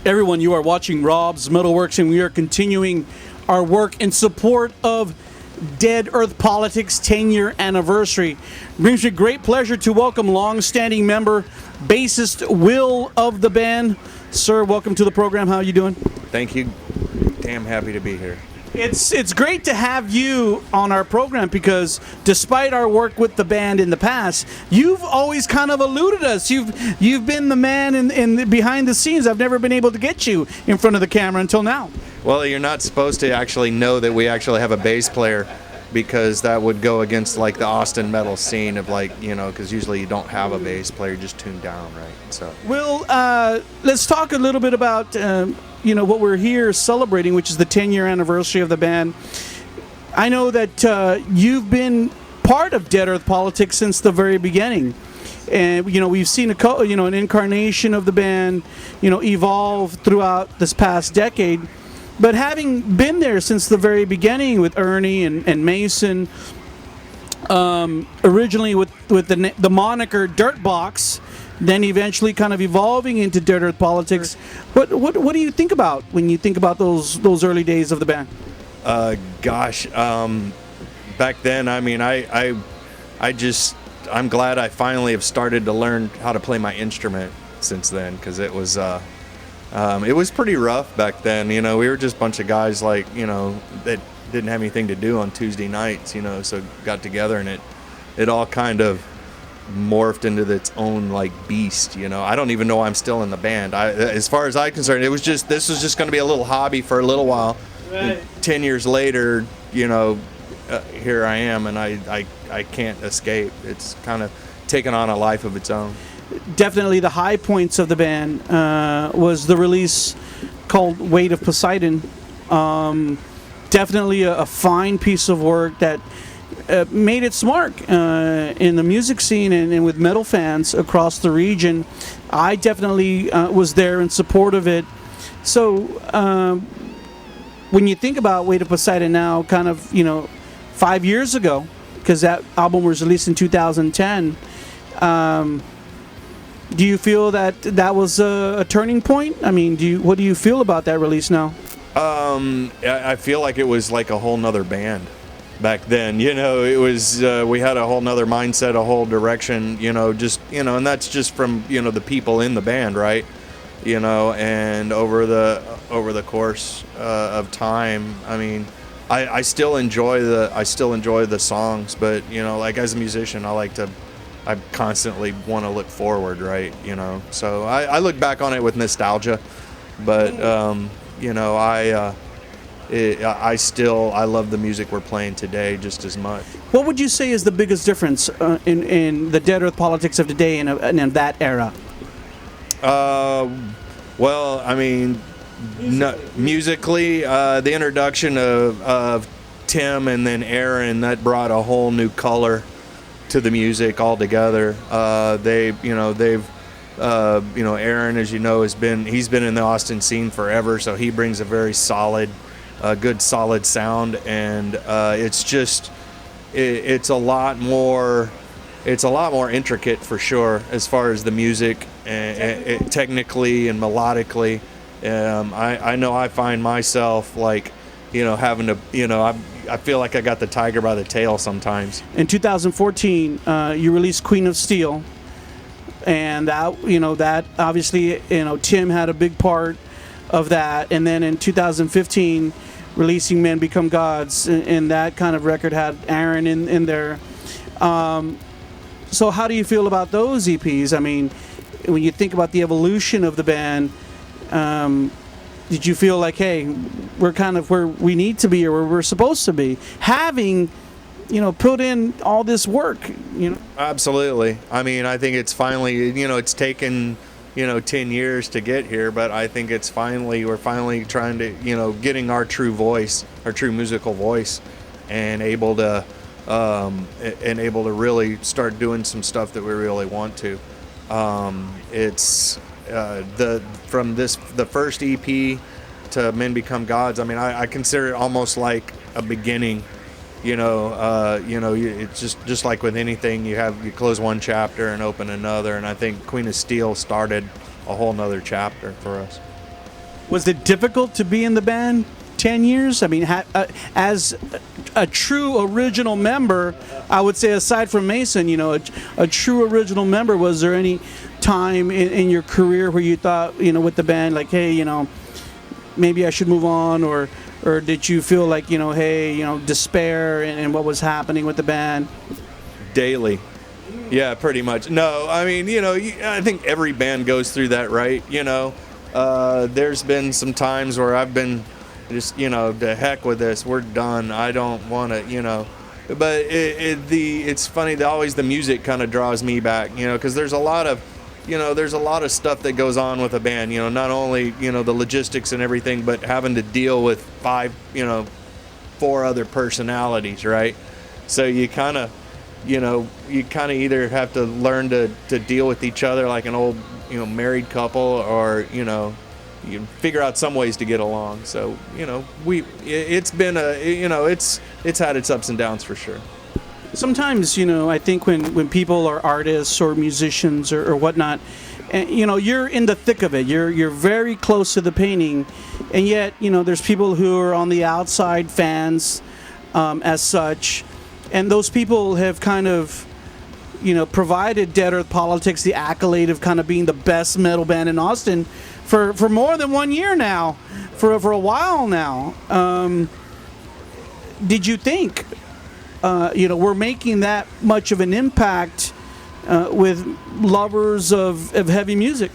Everyone, you are watching Rob's MetalWorks, and we are continuing our work in support of Dead Earth Politics 10-year anniversary. It brings me great pleasure to welcome long-standing member, bassist Will of the band. Sir, welcome to the program. How are you doing? Thank you. Damn happy to be here. It's great to have you on our program because despite our work with the band in the past, you've always kind of eluded us. You've been the man in behind the scenes. I've never been able to get you in front of the camera until now. Well, you're not supposed to actually know that we actually have a bass player because that would go against like the Austin metal scene of like, you know, because usually you don't have a bass player, just tuned down, right? So. Well, let's talk a little bit about what we're here celebrating, which is the 10-year anniversary of the band. I know that you've been part of Dead Earth Politics since the very beginning, and we've seen an incarnation of the band, evolve throughout this past decade. But having been there since the very beginning with Ernie and Mason, originally with the moniker Dirtbox, then eventually kind of evolving into Dead Earth Politics. What do you think about when you think about those early days of the band? Back then, I mean, I'm glad I finally have started to learn how to play my instrument since then, because it was pretty rough back then. We were just a bunch of guys that didn't have anything to do on Tuesday nights, so got together and it all kind of morphed into its own like beast. I don't even know why I'm still in the band. As far as I'm concerned, this was just going to be a little hobby for a little while. Right. 10 years later, here I am, and I can't escape. It's kind of taken on a life of its own. Definitely the high points of the band was the release called Weight of Poseidon. Definitely a fine piece of work that made its mark in the music scene and with metal fans across the region. I definitely was there in support of it. So when you think about Weight of Poseidon now, kind of 5 years ago, because that album was released in 2010, do you feel that was a turning point? I mean, what do you feel about that release now? I feel like it was like a whole nother band back then. It was we had a whole nother mindset, a whole direction. And that's just from the people in the band, right? And over the course of time, I mean, I still enjoy the songs, but like as a musician, I constantly want to look forward, right? So I look back on it with nostalgia, but I love the music we're playing today just as much. What would you say is the biggest difference in the Dead Earth Politics of today and in that era? Well, I mean, musically, the introduction of Tim and then Aaron, that brought a whole new color to the music altogether. Aaron, as you know, he's been in the Austin scene forever, so he brings a very good solid sound, and it's a lot more intricate for sure as far as the music and technically and melodically. I know I find myself like having to I feel like I got the tiger by the tail sometimes. In 2014, you released Queen of Steel, and that obviously Tim had a big part of that. And then in 2015, releasing Men Become Gods, and that kind of record had Aaron in there. So how do you feel about those EPs? I mean, when you think about the evolution of the band, did you feel like, hey, we're kind of where we need to be or where we're supposed to be, having put in all this work? Absolutely. I mean, I think it's finally, it's taken 10 years to get here, but I think we're finally trying to getting our true voice, our true musical voice, and able to really start doing some stuff that we really want to. It's the first EP to Men Become Gods. I mean, I consider it almost like a beginning. It's just like with anything, you close one chapter and open another, and I think Queen of Steel started a whole nother chapter for us. Was it difficult to be in the band 10 years? I mean, as a true original member, I would say aside from Mason, you know, a true original member, was there any time in your career where you thought, you know, with the band, like, hey, you know, maybe I should move on, or did you feel like, you know, hey, you know, despair in what was happening with the band? Daily. Yeah, pretty much. No, I mean, you know, I think every band goes through that, right? You know, there's been some times where I've been just, you know, to heck with this, we're done. I don't want to, you know. But it's funny, always the music kind of draws me back, you know, because there's a lot of stuff that goes on with a band, you know, not only, you know, the logistics and everything, but having to deal with 4 other personalities, right? So you kind of either have to learn to deal with each other like an old, you know, married couple, or, you know, you figure out some ways to get along. So, you know, it's been it's had its ups and downs for sure. Sometimes, you know, I think when people are artists or musicians or whatnot, and, you know, you're in the thick of it. You're very close to the painting, and yet, you know, there's people who are on the outside, fans, as such, and those people have kind of, you know, provided Dead Earth Politics the accolade of kind of being the best metal band in Austin for more than 1 year now, for a while now. Did you think, you know, we're making that much of an impact with lovers of heavy music?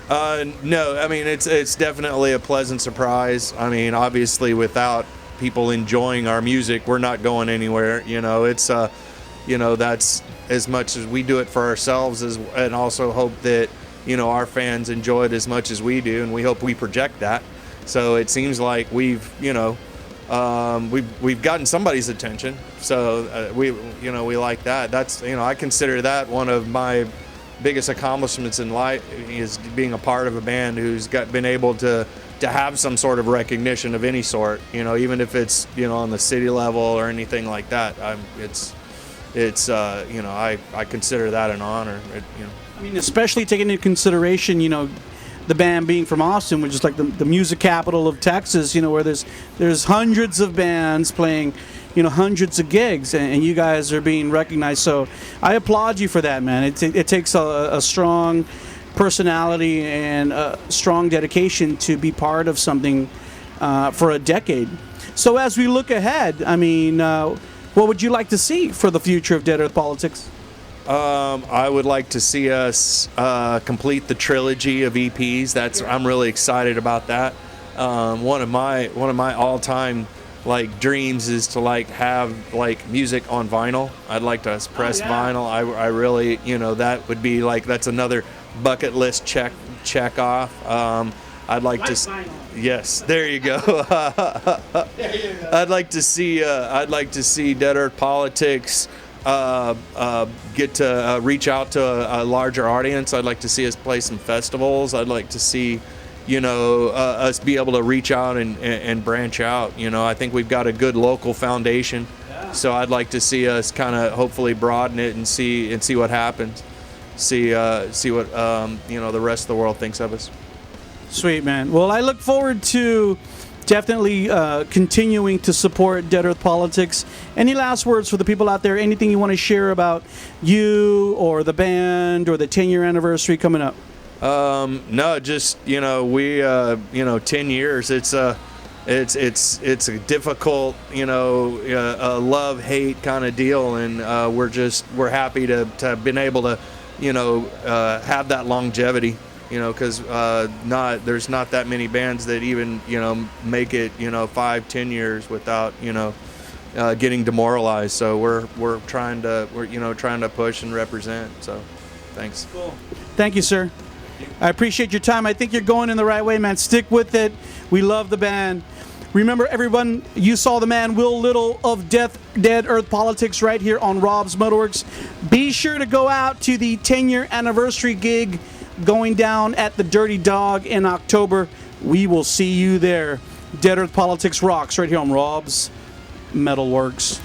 No, I mean, it's definitely a pleasant surprise. I mean, obviously, without people enjoying our music, we're not going anywhere. You know, it's you know, that's as much as we do it for ourselves, and also hope that, you know, our fans enjoy it as much as we do, and we hope we project that. So it seems like we've gotten somebody's attention. So we like that. That's, you know, I consider that one of my biggest accomplishments in life, is being a part of a band who's been able to have some sort of recognition of any sort. You know, even if it's, you know, on the city level or anything like that. You know, I consider that an honor. You know. I mean, especially taking into consideration, you know, the band being from Austin, which is like the music capital of Texas, you know, where there's hundreds of bands playing, you know, hundreds of gigs, and you guys are being recognized. So I applaud you for that, man. It takes a strong personality and a strong dedication to be part of something for a decade. So as we look ahead, I mean, what would you like to see for the future of Dead Earth Politics? I would like to see us complete the trilogy of EPs. I'm really excited about that. One of my all-time like dreams is to like have like music on vinyl. I'd like to press vinyl. I really, you know, that would be like, that's another bucket list check off. I'd like to. Vinyl. Yes, there you go. There you go. I'd like to see Dead Earth Politics get to reach out to a larger audience. I'd like to see us play some festivals. I'd like to see, you know, us be able to reach out and branch out. You know, I think we've got a good local foundation, so I'd like to see us kind of hopefully broaden it and see what happens. See what you know, the rest of the world thinks of us. Sweet, man. Well, I look forward to definitely continuing to support Dead Earth Politics. Any last words for the people out there? Anything you want to share about you or the band or the 10-year anniversary coming up? No, just, you know, we, you know, 10 years, it's a it's a difficult, you know, a love-hate kind of deal, and we're happy to have been able to, you know, have that longevity, you know, because there's not that many bands that even, you know, make it, you know, 5-10 years without, you know, getting demoralized. So we're trying to push and represent. So thanks. Cool. Thank you, sir. I appreciate your time. I think you're going in the right way, man. Stick with it. We love the band. Remember, everyone, you saw the man Will Little of Dead Earth Politics right here on Rob's MetalWorks. Be sure to go out to the 10-year anniversary gig going down at the Dirty Dog in October. We will see you there. Dead Earth Politics rocks right here on Rob's MetalWorks.